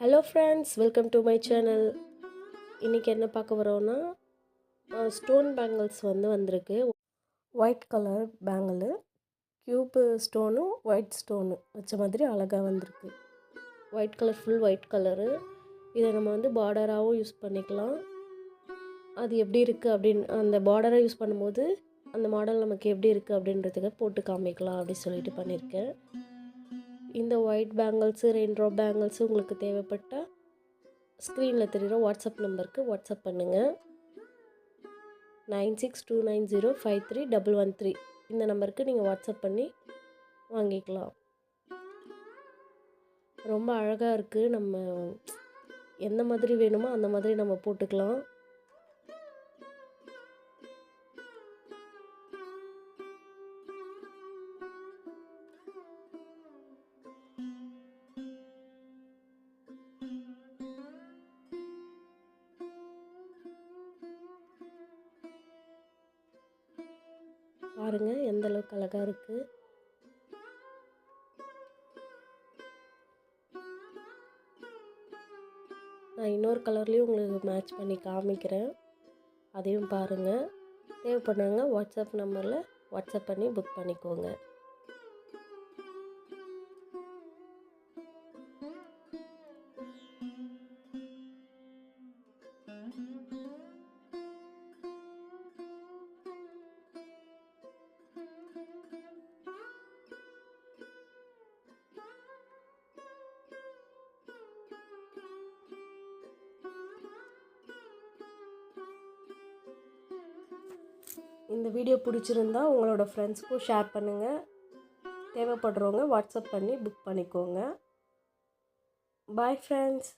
Hello friends, welcome to my channel. இன்றைக்கி என்ன பார்க்க வரோன்னா, ஸ்டோன் பேங்கிள்ஸ் வந்திருக்கு. ஒயிட் கலர் பேங்கிள், க்யூப்பு ஸ்டோனும் ஒயிட் ஸ்டோனு வச்ச மாதிரி அழகாக வந்திருக்கு. White colour, full white colour. இதை நம்ம பார்டராகவும் யூஸ் பண்ணிக்கலாம். அது எப்படி இருக்குது அப்படின்னு அந்த பார்டரை யூஸ் பண்ணும்போது அந்த மாடல் நமக்கு எப்படி இருக்குது அப்படின்றதுக்கு போட்டு காமிக்கலாம் அப்படின்னு சொல்லிட்டு பண்ணியிருக்கேன். இந்த white bangles, rain drop bangles உங்களுக்கு தேவைப்பட்டால் ஸ்க்ரீனில் தெரிகிற வாட்ஸ்அப் நம்பருக்கு வாட்ஸ்அப் பண்ணுங்கள். 9629053113 இந்த நம்பருக்கு நீங்கள் வாட்ஸ்அப் பண்ணி வாங்கிக்கலாம். ரொம்ப அழகாக இருக்குது. நம்ம எந்த மாதிரி வேணுமோ அந்த மாதிரி நம்ம போட்டுக்கலாம். பாருங்கள் எந்த அளவுக்கு அழகாக இருக்குது. நான் இன்னொரு கலர்லேயும் உங்களுக்கு மேட்ச் பண்ணி காமிக்கிறேன், அதையும் பாருங்கள். தேவைப்படுறவங்க வாட்ஸ்அப் நம்பரில் வாட்ஸ்அப் பண்ணி புக் பண்ணிக்கோங்க. இந்த வீடியோ பிடிச்சிருந்தா உங்களோட ஃப்ரெண்ட்ஸ்க்கும் ஷேர் பண்ணுங்கள். தேவைப்படுறவங்க வாட்ஸ்அப் பண்ணி புக் பண்ணிக்கோங்க. Bye friends.